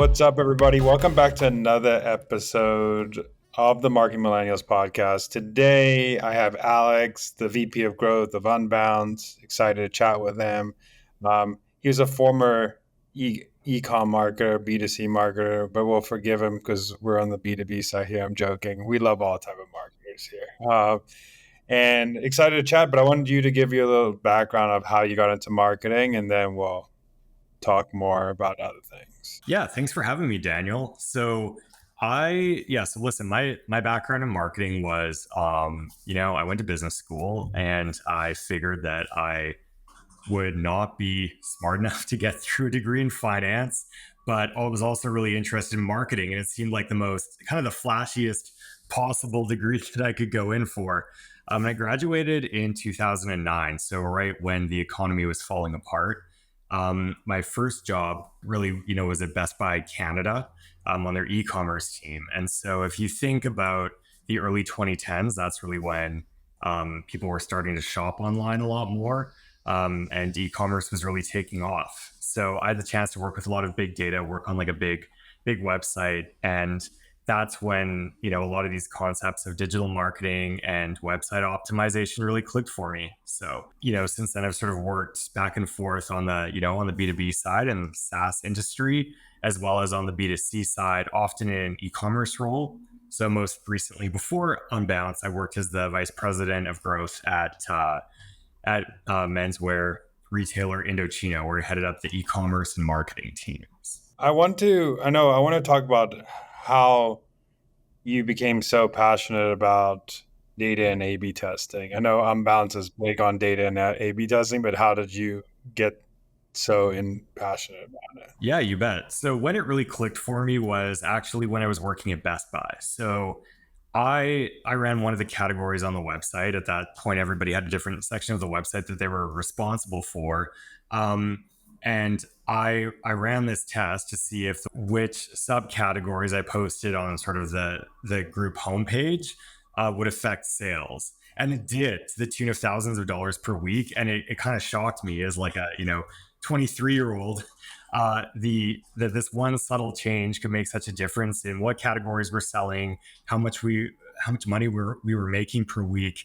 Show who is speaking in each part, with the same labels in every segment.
Speaker 1: What's up, everybody? Welcome back to another episode of the Marketing Millennials podcast. Today, I have Alex, the VP of Growth of Unbounce. Excited to chat with him. He was a former e-com marketer, B2C marketer, but we'll forgive him because we're on the B2B side here. I'm joking. We love all type of marketers here. And excited to chat, but I wanted you to give you a little background of how you got into marketing, and then we'll talk more about other things.
Speaker 2: Yeah, thanks for having me, Daniel. So listen, my background in marketing was, I went to business school and I figured that I would not be smart enough to get through a degree in finance, but I was also really interested in marketing, and it seemed like the most kind of the flashiest possible degree that I could go in for. I graduated in 2009, so right when the economy was falling apart. My first job really, was at Best Buy Canada on their e-commerce team. And so if you think about the early 2010s, that's really when people were starting to shop online a lot more, and e-commerce was really taking off. So I had the chance to work with a lot of big data, work on like a big website. And that's when, a lot of these concepts of digital marketing and website optimization really clicked for me. So, since then I've sort of worked back and forth on the, on the B2B side and SaaS industry, as well as on the B2C side, often in e-commerce role. So most recently before Unbounce, I worked as the vice president of growth at menswear retailer Indochino, where I headed up the e-commerce and marketing teams.
Speaker 1: I want to talk about how you became so passionate about data and A/B testing. I know Unbounce is big on data and A/B testing, but how did you get so passionate about it?
Speaker 2: Yeah, you bet. So when it really clicked for me was actually when I was working at Best Buy. So I ran one of the categories on the website. At that point, everybody had a different section of the website that they were responsible for. And I ran this test to see if which subcategories I posted on sort of the group homepage would affect sales. And it did, to the tune of thousands of dollars per week. And it kind of shocked me as like a 23-year-old that this one subtle change could make such a difference in what categories we're selling, how much money we were making per week.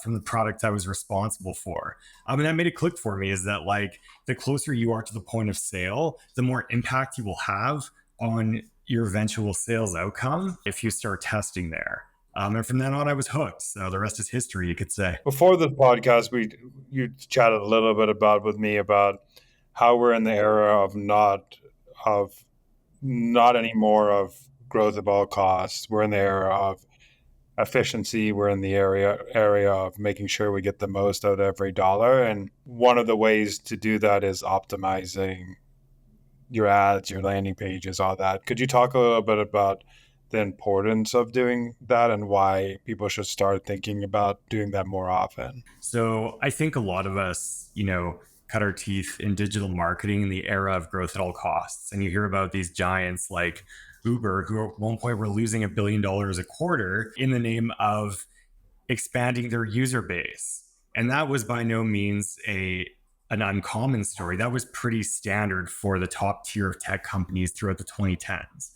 Speaker 2: From the product I was responsible for. And that made it click for me, is that like the closer you are to the point of sale, the more impact you will have on your eventual sales outcome if you start testing there. And from then on, I was hooked. So the rest is history, you could say.
Speaker 1: Before the podcast, you chatted a little bit with me about how we're in the era of not anymore of growth at all costs. We're in the era of efficiency. We're in the area of making sure we get the most out of every dollar. And one of the ways to do that is optimizing your ads, your landing pages, all that. Could you talk a little bit about the importance of doing that and why people should start thinking about doing that more often?
Speaker 2: So I think a lot of us, cut our teeth in digital marketing in the era of growth at all costs. And you hear about these giants like Uber, who at one point were losing $1 billion a quarter in the name of expanding their user base. And that was by no means an uncommon story. That was pretty standard for the top tier of tech companies throughout the 2010s.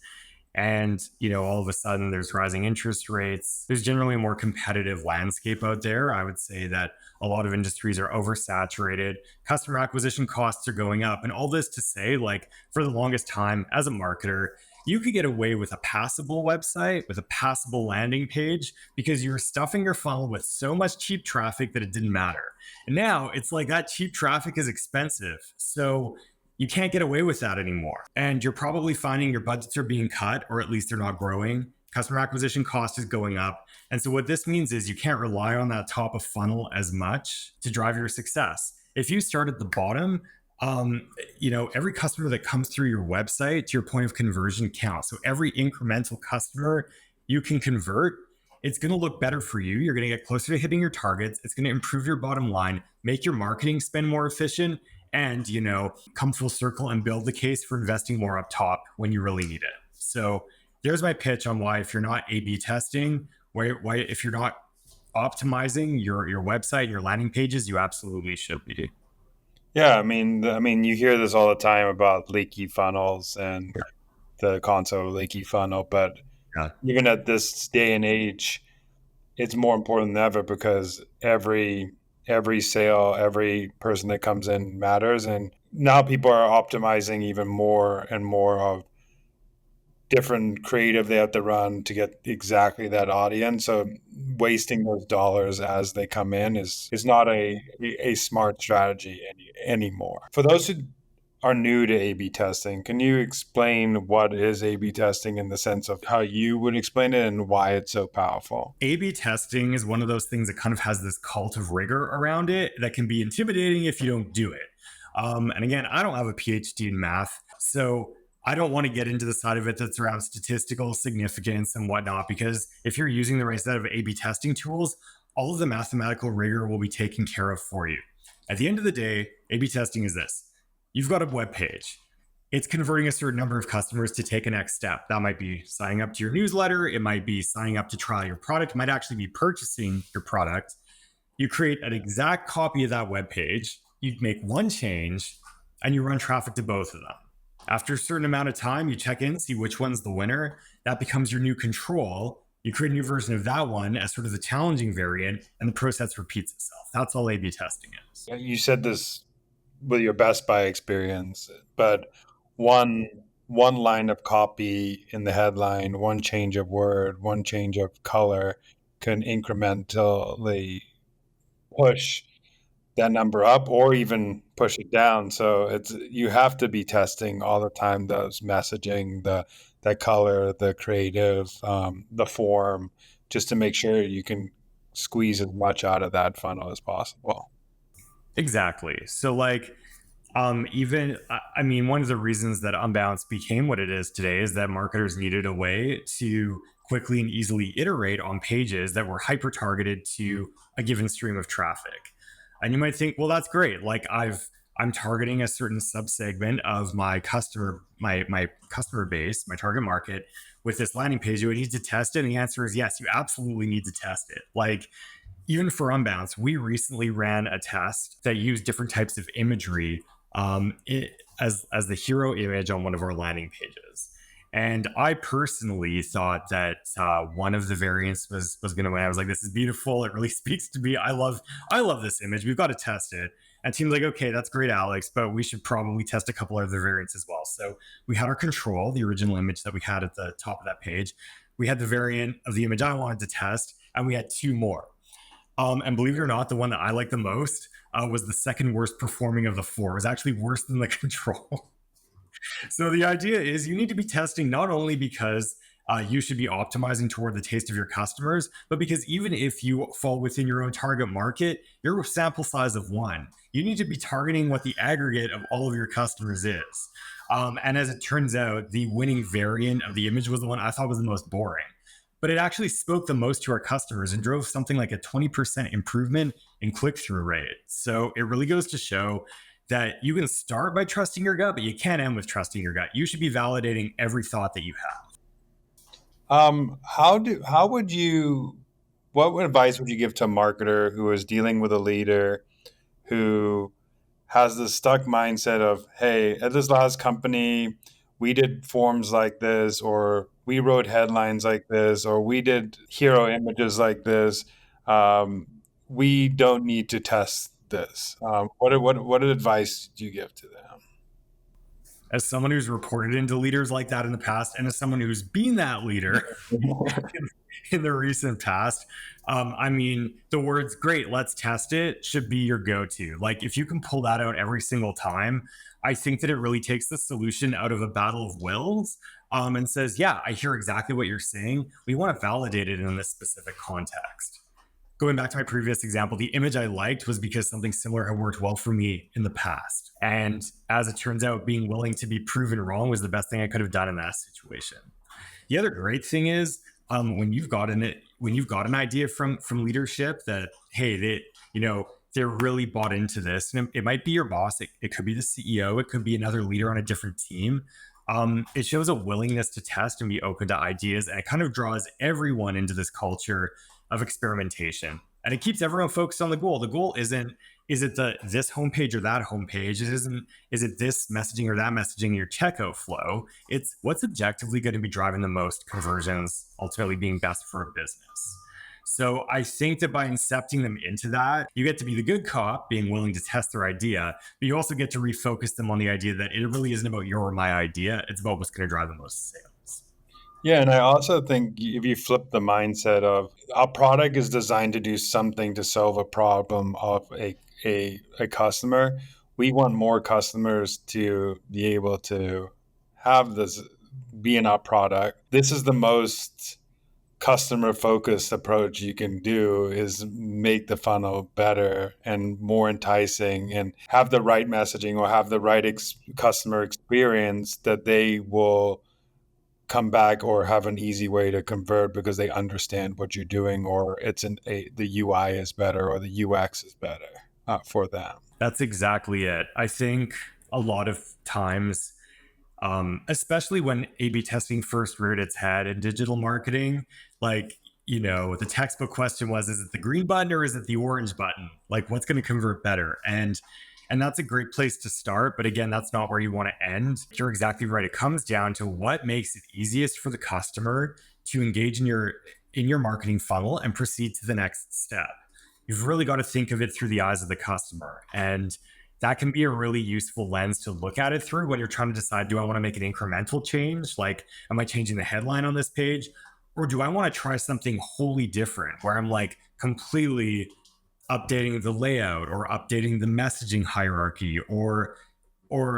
Speaker 2: And, all of a sudden there's rising interest rates. There's generally a more competitive landscape out there. I would say that a lot of industries are oversaturated. Customer acquisition costs are going up. And all this to say, like, for the longest time as a marketer, you could get away with a passable website, with a passable landing page, because you were stuffing your funnel with so much cheap traffic that it didn't matter. And now it's like that cheap traffic is expensive. So you can't get away with that anymore. And you're probably finding your budgets are being cut, or at least they're not growing. Customer acquisition cost is going up. And so what this means is you can't rely on that top of funnel as much to drive your success. If you start at the bottom, every customer that comes through your website, to your point of conversion, counts. So every incremental customer you can convert, it's going to look better for you. You're going to get closer to hitting your targets. It's going to improve your bottom line, make your marketing spend more efficient, and, come full circle and build the case for investing more up top when you really need it. So there's my pitch on why, if you're not A/B testing, why if you're not optimizing your website and your landing pages, you absolutely should be.
Speaker 1: Yeah, I mean, you hear this all the time about leaky funnels, and the concept of leaky funnel, but
Speaker 2: Yeah.
Speaker 1: even at this day and age, it's more important than ever because every sale, every person that comes in matters. And now people are optimizing even more and more of different creative they have to run to get exactly that audience. So wasting those dollars as they come in is not a smart strategy anymore. For those who are new to A/B testing, can you explain what is A/B testing in the sense of how you would explain it and why it's so powerful?
Speaker 2: A/B testing is one of those things that kind of has this cult of rigor around it that can be intimidating if you don't do it. And again, I don't have a PhD in math, so I don't want to get into the side of it that's around statistical significance and whatnot, because if you're using the right set of A/B testing tools, all of the mathematical rigor will be taken care of for you. At the end of the day, A/B testing is this: you've got a web page. It's converting a certain number of customers to take a next step. That might be signing up to your newsletter. It might be signing up to try your product. It might actually be purchasing your product. You create an exact copy of that web page. You make one change and you run traffic to both of them. After a certain amount of time, you check in, see which one's the winner. That becomes your new control. You create a new version of that one as sort of the challenging variant, and the process repeats itself. That's all A/B testing is.
Speaker 1: You said this with your Best Buy experience, but one one line of copy in the headline, one change of word, one change of color can incrementally push that number up or even push it down. So it's you have to be testing all the time those messaging, the color, the creative, the form, just to make sure you can squeeze as much out of that funnel as possible.
Speaker 2: Exactly. So, like, even I mean, one of the reasons that Unbounce became what it is today is that marketers needed a way to quickly and easily iterate on pages that were hyper targeted to a given stream of traffic. And you might think, well, that's great. Like, I'm targeting a certain subsegment of my customer base, my target market, with this landing page. Do I need to test it? And the answer is yes. You absolutely need to test it. Like, even for Unbounce, we recently ran a test that used different types of imagery as the hero image on one of our landing pages. And I personally thought that one of the variants was going to win. I was like, "This is beautiful. It really speaks to me. I love this image. We've got to test it." And team's like, "Okay, that's great, Alex, but we should probably test a couple other variants as well." So we had our control, the original image that we had at the top of that page. We had the variant of the image I wanted to test, and we had two more. And believe it or not, the one that I like the most was the second worst performing of the four. It was actually worse than the control. So the idea is you need to be testing not only because you should be optimizing toward the taste of your customers, but because even if you fall within your own target market, your sample size of one, you need to be targeting what the aggregate of all of your customers is. And as it turns out, the winning variant of the image was the one I thought was the most boring. But it actually spoke the most to our customers and drove something like a 20% improvement in click-through rate. So it really goes to show that you can start by trusting your gut, but you can't end with trusting your gut. You should be validating every thought that you have.
Speaker 1: How would you what advice would you give to a marketer who is dealing with a leader who has this stuck mindset of, hey, at this last company, we did forms like this, or we wrote headlines like this, or we did hero images like this. Um, we don't need to test this. What advice do you give to them?
Speaker 2: As someone who's reported into leaders like that in the past, and as someone who's been that leader in the recent past, I mean, the words "great, let's test it" should be your go-to. Like, if you can pull that out every single time, I think that it really takes the solution out of a battle of wills, and says, "Yeah, I hear exactly what you're saying. We want to validate it in this specific context." Going back to my previous example, the image I liked was because something similar had worked well for me in the past. And as it turns out, being willing to be proven wrong was the best thing I could have done in that situation. The other great thing is when you've got an idea from leadership that, hey, they're really bought into this, and it might be your boss, it could be the CEO, it could be another leader on a different team. It shows a willingness to test and be open to ideas, and it kind of draws everyone into this culture of experimentation. And it keeps everyone focused on the goal. The goal isn't, is it this homepage or that homepage? It isn't, is it this messaging or that messaging in your checkout flow? It's what's objectively going to be driving the most conversions, ultimately being best for a business. So I think that by incepting them into that, you get to be the good cop, being willing to test their idea, but you also get to refocus them on the idea that it really isn't about your or my idea. It's about what's going to drive the most sales.
Speaker 1: Yeah, and I also think if you flip the mindset of our product is designed to do something to solve a problem of a customer, we want more customers to be able to have this be in our product. This is the most customer focused approach you can do is make the funnel better and more enticing and have the right messaging or have the right customer experience that they will come back or have an easy way to convert because they understand what you're doing or the UI is better or the UX is better for them.
Speaker 2: That's exactly it. I think a lot of times, especially when A/B testing first reared its head in digital marketing, like, the textbook question was, is it the green button or is it the orange button? Like, what's going to convert better? And that's a great place to start. But again, that's not where you want to end. You're exactly right. It comes down to what makes it easiest for the customer to engage in your marketing funnel and proceed to the next step. You've really got to think of it through the eyes of the customer. And that can be a really useful lens to look at it through when you're trying to decide, do I want to make an incremental change? Like, am I changing the headline on this page? Or do I want to try something wholly different where I'm like completely updating the layout or updating the messaging hierarchy or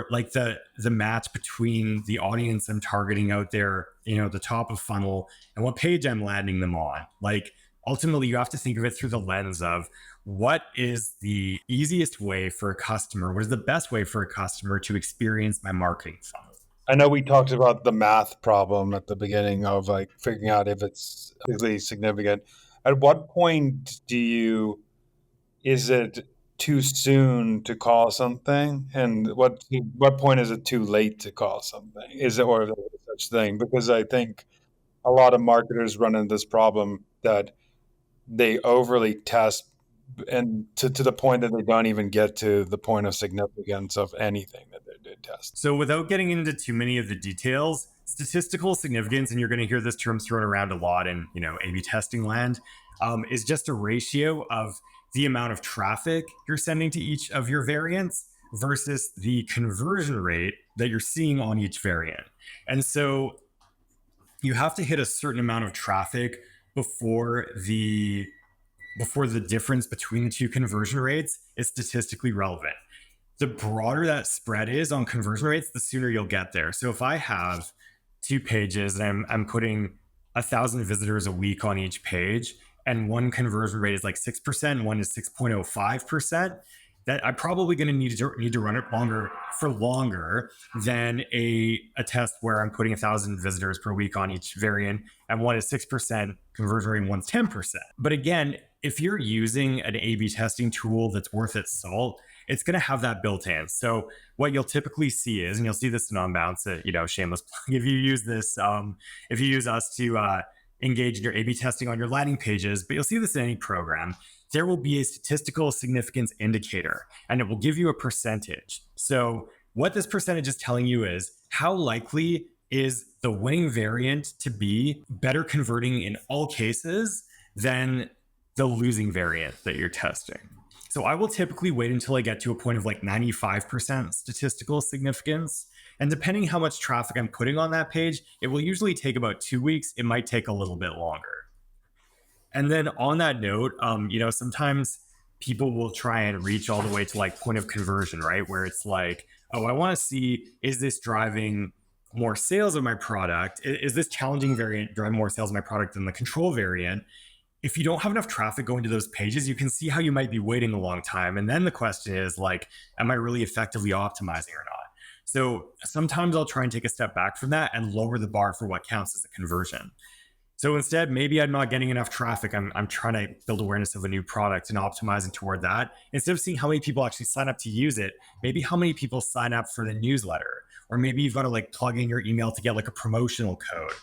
Speaker 2: like the match between the audience I'm targeting out there, the top of funnel, and what page I'm landing them on. Like, ultimately, you have to think of it through the lens of what is the easiest way for a customer, what is the best way for a customer to experience my marketing funnel.
Speaker 1: I know we talked about the math problem at the beginning of like figuring out if it's really significant. At what point is it too soon to call something? And what point is it too late to call something? Is it, or is there such thing? Because I think a lot of marketers run into this problem that they overly test and to the point that they don't even get to the point of significance of anything that they did test.
Speaker 2: So without getting into too many of the details, statistical significance, and you're going to hear this term thrown around a lot in A/B testing land, is just a ratio of the amount of traffic you're sending to each of your variants versus the conversion rate that you're seeing on each variant. And so you have to hit a certain amount of traffic before the difference between the two conversion rates is statistically relevant. The broader that spread is on conversion rates, the sooner you'll get there. So if I have 2 pages and I'm putting 1,000 visitors a week on each page, and one conversion rate is like 6%, and one is 6.05%, that I'm probably going to need to run it longer than a test where I'm putting 1,000 visitors per week on each variant, and one is 6% conversion rate and one's 10%. But again, if you're using an A/B testing tool that's worth its salt, it's going to have that built in. So what you'll typically see is, and you'll see this in Unbounce, shameless plug, if you use this, if you use us to engage in your A/B testing on your landing pages, but you'll see this in any program, there will be a statistical significance indicator, and it will give you a percentage. So what this percentage is telling you is how likely is the winning variant to be better converting in all cases than the losing variant that you're testing. So I will typically wait until I get to a point of like 95% statistical significance. And depending how much traffic I'm putting on that page, it will usually take about 2 weeks. It might take a little bit longer. And then on that note, sometimes people will try and reach all the way to like point of conversion, right? Where it's like, oh, I want to see, is this driving more sales of my product? Is this challenging variant driving more sales of my product than the control variant? If you don't have enough traffic going to those pages, you can see how you might be waiting a long time. And then the question is like, am I really effectively optimizing or not? So sometimes I'll try and take a step back from that and lower the bar for what counts as a conversion. So instead, maybe I'm not getting enough traffic. I'm trying to build awareness of a new product and optimizing toward that. Instead of seeing how many people actually sign up to use it, maybe how many people sign up for the newsletter, or maybe you've got to like plug in your email to get like a promotional code,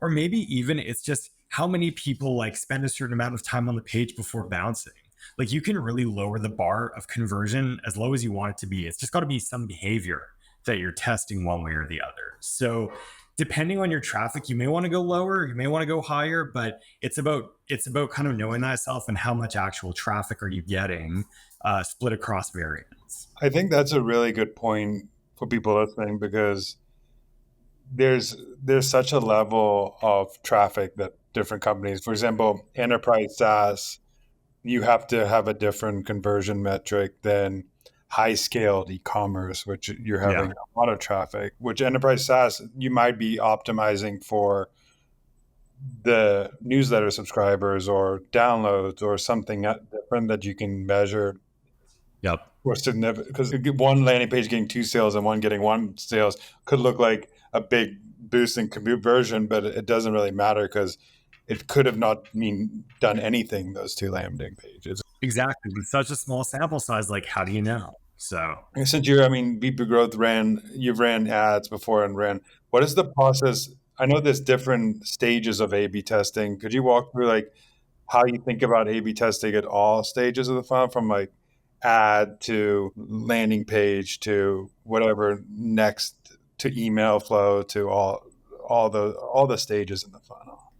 Speaker 2: or maybe even it's just how many people like spend a certain amount of time on the page before bouncing. Like you can really lower the bar of conversion as low as you want it to be. It's just got to be some behavior that you're testing one way or the other. So depending on your traffic, you may want to go lower, you may want to go higher, but it's about kind of knowing thyself and how much actual traffic are you getting split across variants.
Speaker 1: I think that's a really good point for people listening because there's such a level of traffic that different companies, for example, enterprise SaaS, you have to have a different conversion metric than high scaled e-commerce, which you're
Speaker 2: Yeah.
Speaker 1: having a lot of traffic, which enterprise SaaS, you might be optimizing for the newsletter subscribers or downloads or something different that you can measure
Speaker 2: Yep.
Speaker 1: or significant, because one landing page getting two sales and one getting one sales could look like a big boost in conversion, but it doesn't really matter because it could have not done anything, those two landing pages.
Speaker 2: Exactly. With such a small sample size, like how do you know? So
Speaker 1: Since VP Growth you've ran ads before and what is the process? I know there's different stages of A/B testing. Could you walk through like how you think about A/B testing at all stages of the funnel, from like ad to landing page to whatever next to email flow to all the stages in the funnel?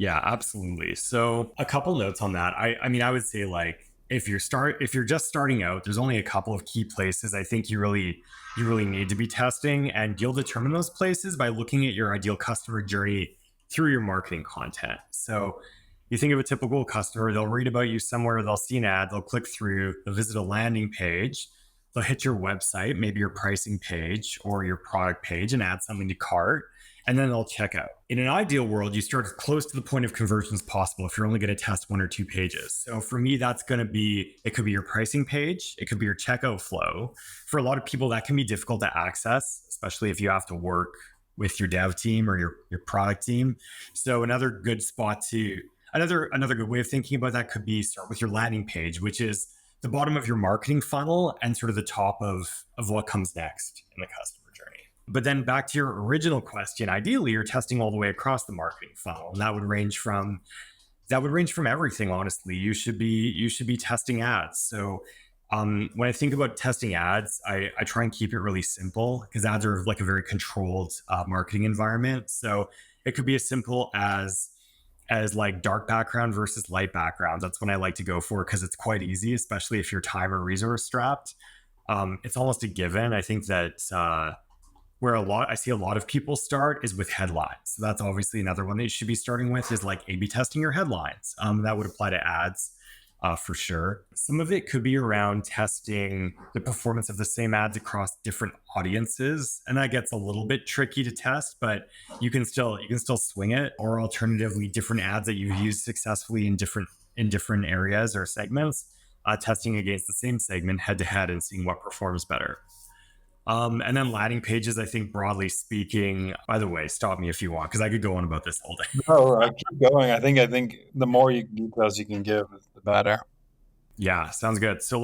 Speaker 2: yeah, absolutely. So a couple notes on that. I mean, I would say like if you're just starting out, there's only a couple of key places I think you really need to be testing, and you'll determine those places by looking at your ideal customer journey through your marketing content. So you think of a typical customer, they'll read about you somewhere, they'll see an ad, they'll click through, they'll visit a landing page, they'll hit your website, maybe your pricing page or your product page, and add something to cart, and then they'll check out. In an ideal world, you start as close to the point of conversion as possible if you're only going to test one or two pages. So for me, that's going to be, it could be your pricing page, it could be your checkout flow. For a lot of people, that can be difficult to access, especially if you have to work with your dev team or your product team. So another good spot to, another good way of thinking about that could be start with your landing page, which is the bottom of your marketing funnel and sort of the top of what comes next in the customer journey. But then back to your original question, ideally you're testing all the way across the marketing funnel. And that would range from everything, honestly. You should be testing ads. So when I think about testing ads, I try and keep it really simple because ads are like a very controlled marketing environment. So it could be as simple as like dark background versus light background. That's what I like to go for because it's quite easy, especially if you're time or resource strapped. It's almost a given. I think that where I see a lot of people start is with headlines. So that's obviously another one that you should be starting with is like A/B testing your headlines. That would apply to ads for sure. Some of it could be around testing the performance of the same ads across different audiences, and that gets a little bit tricky to test, but you can still swing it. Or alternatively, different ads that you've used successfully in different areas or segments, testing against the same segment head to head and seeing what performs better. And then landing pages, I think broadly speaking, by the way, stop me if you want, because I could go on about this all day.
Speaker 1: No, keep going. I think the more details you can give, the better.
Speaker 2: Yeah, sounds good. So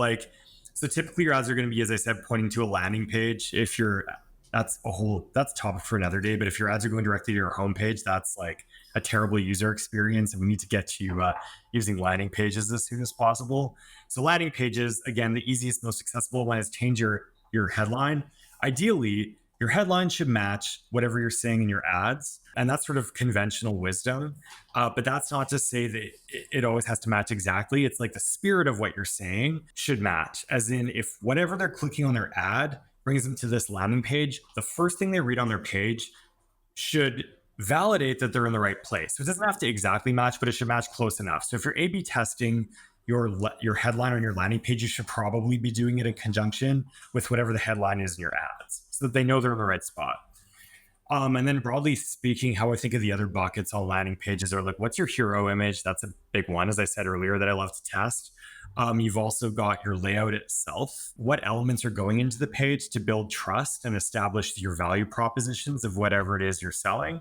Speaker 2: typically your ads are going to be, as I said, pointing to a landing page. That's topic for another day. But if your ads are going directly to your homepage, that's like a terrible user experience. And we need to get you using landing pages as soon as possible. So landing pages, again, the easiest, most accessible one is change your headline. Ideally, your headline should match whatever you're saying in your ads. And that's sort of conventional wisdom. But that's not to say that it always has to match exactly. It's like the spirit of what you're saying should match. As in, if whatever they're clicking on their ad brings them to this landing page, the first thing they read on their page should validate that they're in the right place. So it doesn't have to exactly match, but it should match close enough. So if you're A/B testing your headline on your landing page, you should probably be doing it in conjunction with whatever the headline is in your ads so that they know they're in the right spot. And then broadly speaking, how I think of the other buckets on landing pages are like, what's your hero image? That's a big one, as I said earlier, that I love to test. You've also got your layout itself. What elements are going into the page to build trust and establish your value propositions of whatever it is you're selling?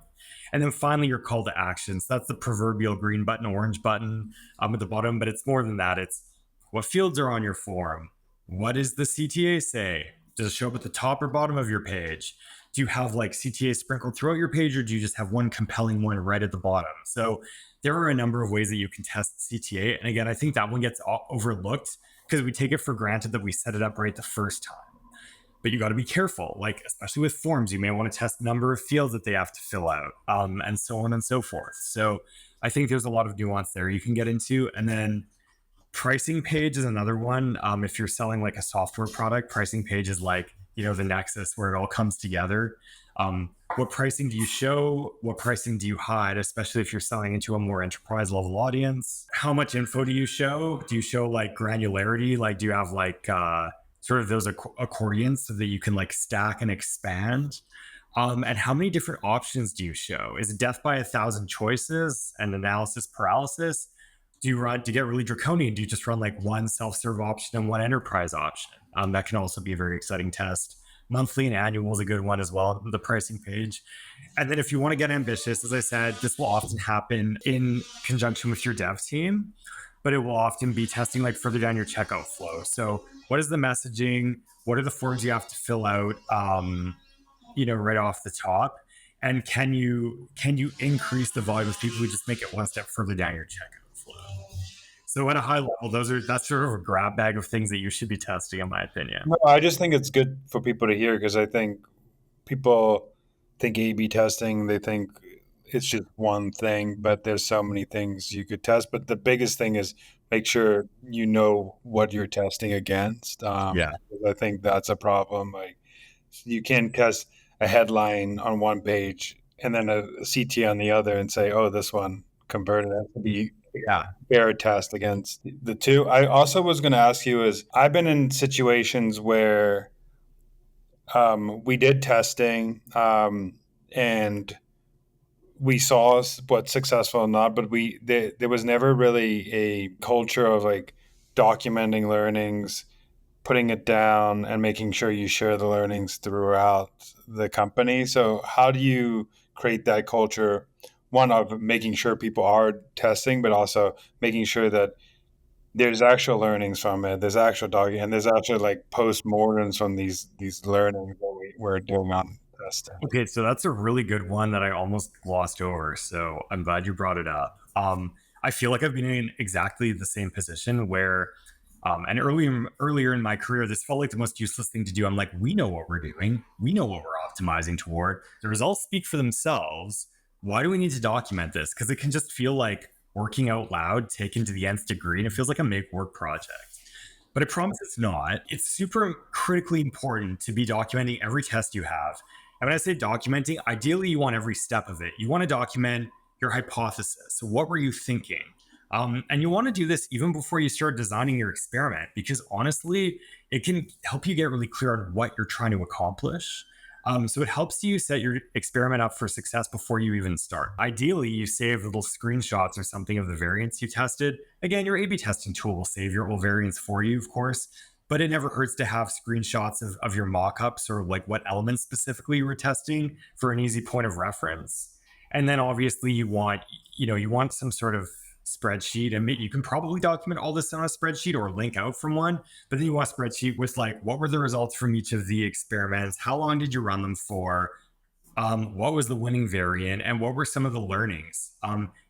Speaker 2: And then finally, your call to actions. That's the proverbial green button, orange button at the bottom, but it's more than that. It's what fields are on your form? What does the CTA say? Does it show up at the top or bottom of your page? Do you have like CTA sprinkled throughout your page, or do you just have one compelling one right at the bottom? So there are a number of ways that you can test CTA. And again, I think that one gets overlooked because we take it for granted that we set it up right the first time. But you got to be careful, like especially with forms, you may want to test the number of fields that they have to fill out, and so on and so forth. So I think there's a lot of nuance there you can get into. And then pricing page is another one. If you're selling like a software product, pricing page is like, the nexus where it all comes together. What pricing do you show? What pricing do you hide, especially if you're selling into a more enterprise level audience? How much info do you show? Do you show like granularity? Like, do you have like sort of those accordions so that you can like stack and expand? And how many different options do you show? Is it death by 1,000 choices and analysis paralysis? Do you get really draconian? Do you just run like one self-serve option and one enterprise option? That can also be a very exciting test. Monthly and annual is a good one as well, the pricing page. And then if you want to get ambitious, as I said, this will often happen in conjunction with your dev team, but it will often be testing like further down your checkout flow. So what is the messaging? What are the forms you have to fill out, right off the top? And can you increase the volume of people who just make it one step further down your checkout flow? So at a high level, that's sort of a grab bag of things that you should be testing, in my opinion.
Speaker 1: No, I just think it's good for people to hear because I think people think A/B testing, they think it's just one thing, but there's so many things you could test. But the biggest thing is make sure you know what you're testing against.
Speaker 2: Yeah.
Speaker 1: I think that's a problem. Like you can't test a headline on one page and then a CT on the other and say, "Oh, this one converted." It has to be
Speaker 2: Yeah.
Speaker 1: fair test against the two. I also was going to ask you is I've been in situations where we did testing and we saw what's successful or not, but there was never really a culture of like documenting learnings, putting it down, and making sure you share the learnings throughout the company. So how do you create that culture? One of making sure people are testing, but also making sure that there's actual learnings from it. There's actual dogging, and there's actually like post-mortems from these learnings that we're doing on testing.
Speaker 2: Okay, so that's a really good one that I almost glossed over. So I'm glad you brought it up. I feel like I've been in exactly the same position where, and earlier in my career, this felt like the most useless thing to do. I'm like, we know what we're doing, we know what we're optimizing toward. The results speak for themselves. Why do we need to document this? Because it can just feel like working out loud taken to the nth degree, and it feels like a make work project. But I promise it's not. It's super critically important to be documenting every test you have. And when I say documenting, ideally you want every step of it. You want to document your hypothesis. So what were you thinking? And you want to do this even before you start designing your experiment, because honestly, it can help you get really clear on what you're trying to accomplish. So it helps you set your experiment up for success before you even start. Ideally, you save little screenshots or something of the variants you tested. Again, your A/B testing tool will save your little variants for you, of course, but it never hurts to have screenshots of your mockups or like what elements specifically you were testing for an easy point of reference. And then obviously you want some sort of spreadsheet, and you can probably document all this on a spreadsheet or link out from one, but then you want a spreadsheet with like, what were the results from each of the experiments? How long did you run them for? What was the winning variant? And what were some of the learnings?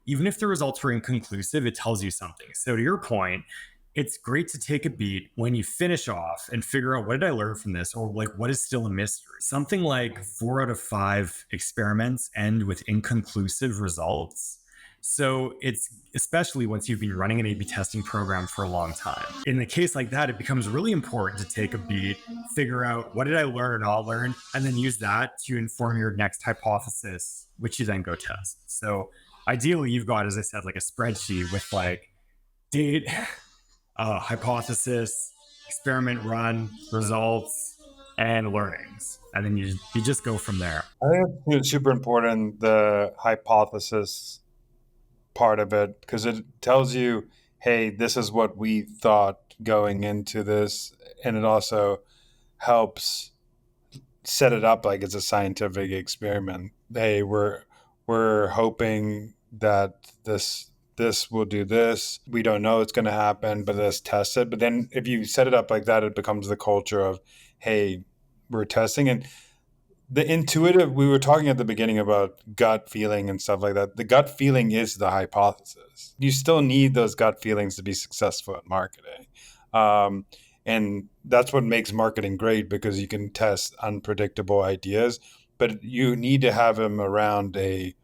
Speaker 2: Even if the results were inconclusive, it tells you something. So to your point, it's great to take a beat when you finish off and figure out, what did I learn from this? Or like, what is still a mystery? Something like 4 out of 5 experiments end with inconclusive results. So it's especially once you've been running an A/B testing program for a long time. In the case like that, it becomes really important to take a beat, figure out what did I learn or not learn, and then use that to inform your next hypothesis, which you then go test. So ideally, you've got, as I said, like a spreadsheet with like date, hypothesis, experiment run, results, and learnings. And then you just go from there.
Speaker 1: I think it's super important, the hypothesis part of it, because it tells you, hey, this is what we thought going into this. And it also helps set it up like it's a scientific experiment. Hey, we're hoping that this will do this. We don't know it's going to happen, but let's test it. But then if you set it up like that, it becomes the culture of, hey, we're testing. And the intuitive, we were talking at the beginning about gut feeling and stuff like that. The gut feeling is the hypothesis. You still need those gut feelings to be successful at marketing. Um, and that's what makes marketing great, because you can test unpredictable ideas, but you need to have them around a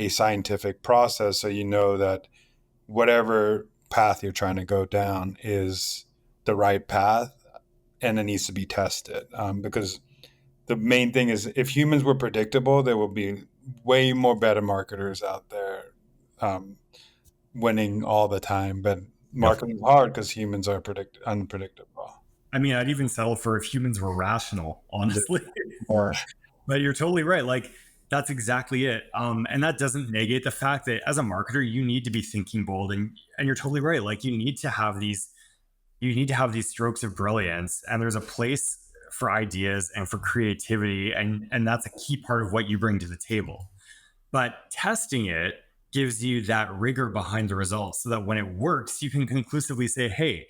Speaker 1: scientific process, so you know that whatever path you're trying to go down is the right path, and it needs to be tested. Because the main thing is, if humans were predictable, there will be way more better marketers out there, um, winning all the time. But
Speaker 2: Yep.
Speaker 1: marketing is hard because humans are unpredictable.
Speaker 2: I mean, I'd even settle for if humans were rational, honestly.
Speaker 1: Or
Speaker 2: But you're totally right. Like, that's exactly it. And that doesn't negate the fact that as a marketer, you need to be thinking bold, and you're totally right. Like, you need to have these strokes of brilliance, and there's a place for ideas and for creativity, and that's a key part of what you bring to the table. But testing it gives you that rigor behind the results, so that when it works, you can conclusively say, hey,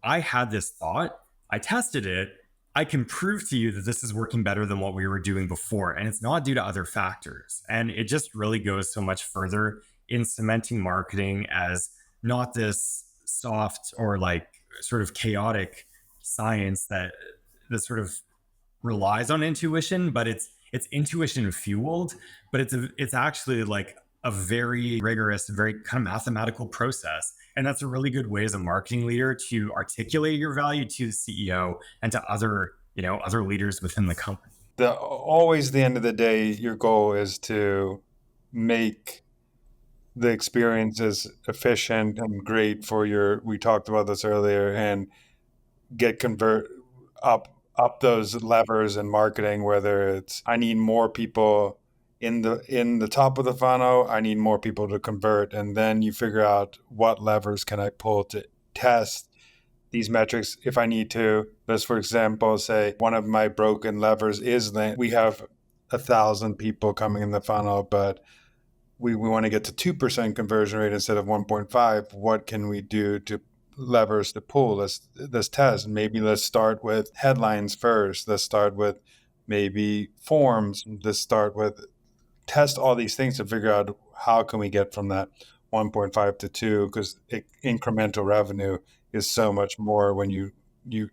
Speaker 2: I had this thought, I tested it, I can prove to you that this is working better than what we were doing before. And it's not due to other factors. And it just really goes so much further in cementing marketing as not this soft or like sort of chaotic science that sort of relies on intuition, but it's intuition fueled, but it's actually like a very rigorous, very kind of mathematical process. And that's a really good way as a marketing leader to articulate your value to the CEO and to other, other leaders within the company.
Speaker 1: always, the end of the day, your goal is to make the experience as efficient and great for your. We talked about this earlier, and get convert up those levers in marketing, whether it's I need more people in the top of the funnel, I need more people to convert, and then you figure out what levers can I pull to test these metrics if I need to. Let's, for example, say one of my broken levers is that we have 1,000 people coming in the funnel, but we want to get to 2% conversion rate instead of 1.5. What can we do to levers to pull? Let's test. Maybe let's start with headlines first. Let's start with maybe forms. Let's start with test all these things to figure out how can we get from that 1.5 to 2, because incremental revenue is so much more when you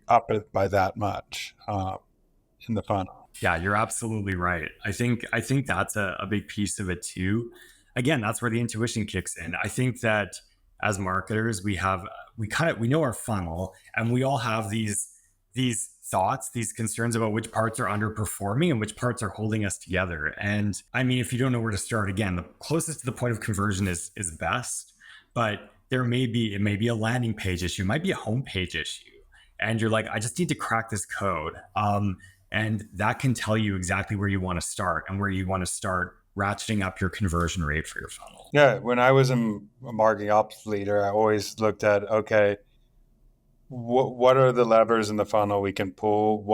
Speaker 1: up it by that much in the funnel.
Speaker 2: Yeah, you're absolutely right. I think that's a big piece of it too. Again, that's where the intuition kicks in. I think that as marketers, we know our funnel, and we all have these thoughts, these concerns about which parts are underperforming and which parts are holding us together. And I mean, if you don't know where to start, again, the closest to the point of conversion is best. But it may be a landing page issue, it might be a homepage issue, and you're like, I just need to crack this code. And that can tell you exactly where you want to start and where you want to start ratcheting up your conversion rate for your funnel.
Speaker 1: Yeah, when I was a marketing ops leader, I always looked at, okay, what are the levers in the funnel we can pull?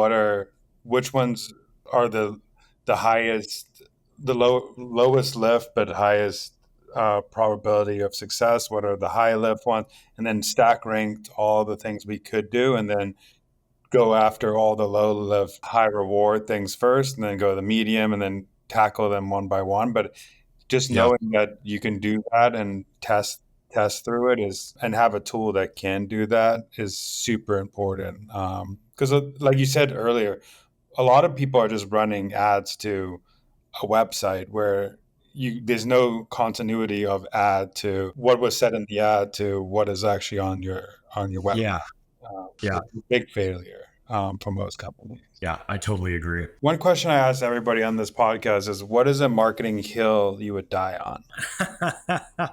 Speaker 1: Which ones are the highest, the lowest lift but highest probability of success? What are the high lift ones? And then stack ranked all the things we could do, and then go after all the low lift, high reward things first, and then go to the medium, and then tackle them one by one. But just
Speaker 2: Yeah.
Speaker 1: knowing that you can do that and test through it is, and have a tool that can do that, is super important. Because like you said earlier, a lot of people are just running ads to a website where there's no continuity of ad to what was said in the ad to what is actually on your website.
Speaker 2: Yeah. Yeah.
Speaker 1: It's a big failure for most companies.
Speaker 2: Yeah. I totally agree.
Speaker 1: One question I ask everybody on this podcast is, what is a marketing hill you would die on?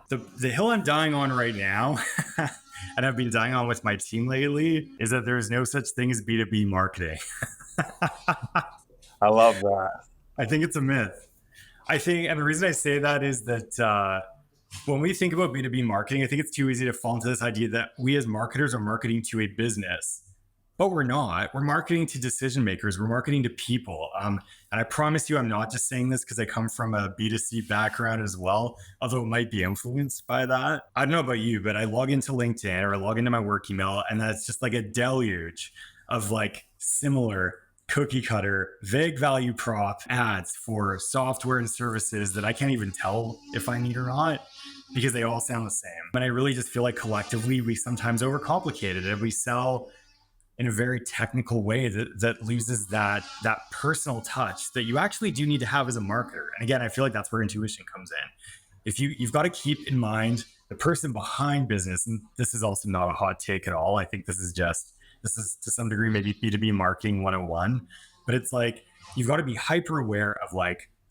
Speaker 2: The hill I'm dying on right now, and I've been dying on with my team lately, is that there's no such thing as B2B marketing.
Speaker 1: I love that.
Speaker 2: I think it's a myth. And the reason I say that is that when we think about B2B marketing, I think it's too easy to fall into this idea that we as marketers are marketing to a business. But we're not. We're marketing to decision makers. We're marketing to people. And I promise you, I'm not just saying this because I come from a B2C background as well, although it might be influenced by that. I don't know about you, but I log into LinkedIn or I log into my work email, and that's just like a deluge of like similar cookie cutter, vague value prop ads for software and services that I can't even tell if I need or not because they all sound the same. And I really just feel like collectively we sometimes overcomplicate it and we sell in a very technical way that loses that personal touch that you actually do need to have as a marketer. And again, I feel like that's where intuition comes in. If you've got to keep in mind the person behind business, and this is also not a hot take at all. I think this is to some degree maybe B2B marketing 101, but it's like you've got to be hyper aware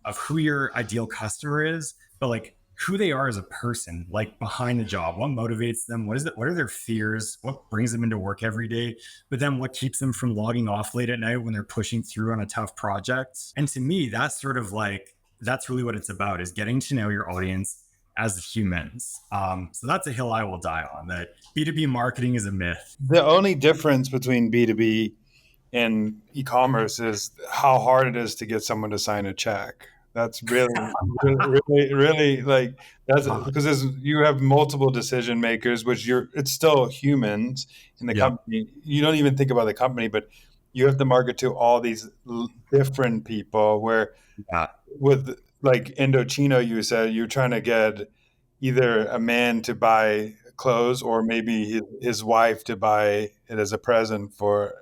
Speaker 2: of who your ideal customer is, but like who they are as a person, like behind the job, what motivates them, what are their fears, what brings them into work every day, but then what keeps them from logging off late at night when they're pushing through on a tough project. And to me, that's sort of like, that's really what it's about, is getting to know your audience as humans. So that's a hill I will die on, that B2B marketing is a myth.
Speaker 1: The only difference between B2B and e-commerce is how hard it is to get someone to sign a check. That's really like that's because you have multiple decision makers, which it's still humans in the
Speaker 2: Yeah.
Speaker 1: company. You don't even think about the company, but you have to market to all these different people. Where
Speaker 2: Yeah.
Speaker 1: with like Indochino, you said you're trying to get either a man to buy clothes or maybe his wife to buy it as a present for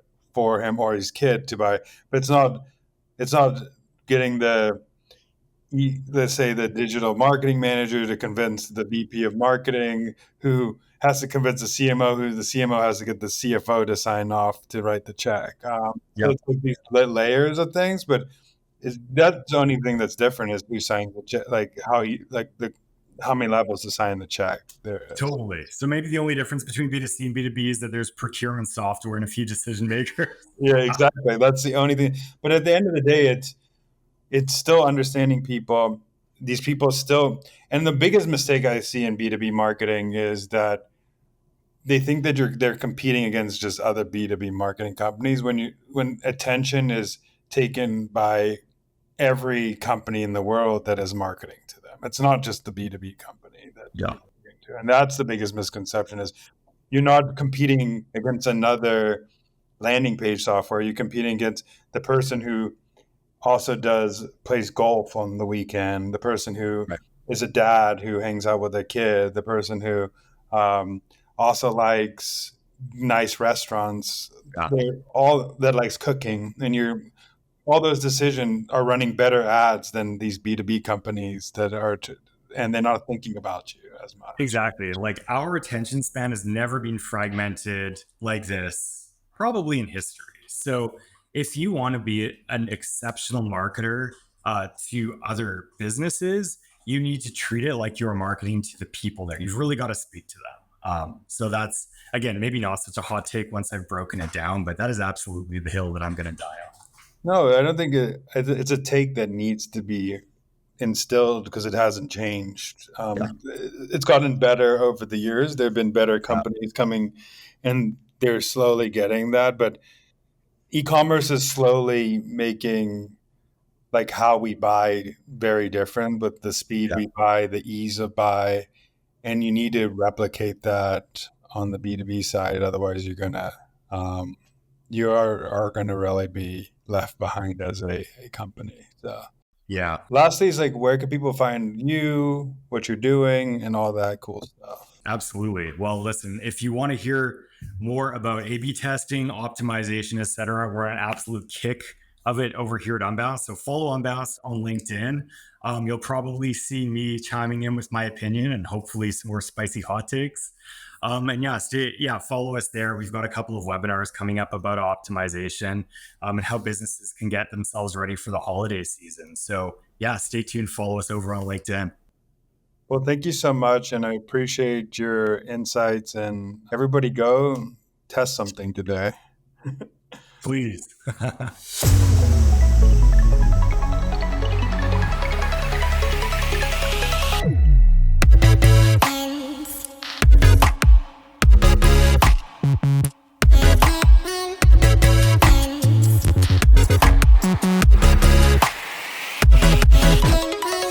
Speaker 1: him, or his kid to buy. But it's not getting let's say the digital marketing manager to convince the VP of marketing, who has to convince the CMO, who the CMO has to get the CFO to sign off to write the check. So
Speaker 2: Yep.
Speaker 1: it's like these layers of things, but that's the only thing that's different is who's signing the check, like how many levels to sign the check there is.
Speaker 2: Totally. So maybe the only difference between B2C and B2B is that there's procurement software and a few decision makers.
Speaker 1: Yeah, exactly. That's the only thing. But at the end of the day, it's still understanding people. These people still, and the biggest mistake I see in B2B marketing is that they think that they're competing against just other B2B marketing companies when attention is taken by every company in the world that is marketing to them. It's not just the B2B company that
Speaker 2: Yeah.
Speaker 1: you're marketing to. And that's the biggest misconception is you're not competing against another landing page software. You're competing against the person who also plays golf on the weekend, the person who
Speaker 2: Right.
Speaker 1: is a dad who hangs out with their kid, the person who um, also likes nice restaurants.
Speaker 2: Yeah.
Speaker 1: They're all that likes cooking, and all those decisions are running better ads than these B2B companies and they're not thinking about you as much.
Speaker 2: Exactly. Like our attention span has never been fragmented like this, probably in history. So if you want to be an exceptional marketer to other businesses, you need to treat it like you're marketing to the people there. You've really got to speak to them. So that's, again, maybe not such a hot take once I've broken it down, but that is absolutely the hill that I'm going to die on.
Speaker 1: No, I don't think it's a take that needs to be instilled because it hasn't changed.
Speaker 2: Yeah.
Speaker 1: It's gotten better over the years. There have been better
Speaker 2: Yeah.
Speaker 1: companies coming, and they're slowly getting that. But e-commerce is slowly making like how we buy very different with the speed
Speaker 2: Yeah.
Speaker 1: we buy, the ease of buy, and you need to replicate that on the B2B side. Otherwise, you are going to really be left behind as a company. So.
Speaker 2: Yeah.
Speaker 1: Lastly, is like where can people find you, what you're doing, and all that cool stuff.
Speaker 2: Absolutely. Well, listen, if you want to hear more about A/B testing, optimization, etc., we're an absolute kick of it over here at Unbounce. So follow Unbounce on LinkedIn. You'll probably see me chiming in with my opinion and hopefully some more spicy hot takes. And follow us there. We've got a couple of webinars coming up about optimization and how businesses can get themselves ready for the holiday season. So yeah, stay tuned. Follow us over on LinkedIn.
Speaker 1: Well, thank you so much, and I appreciate your insights. And everybody, go test something today.
Speaker 2: Please.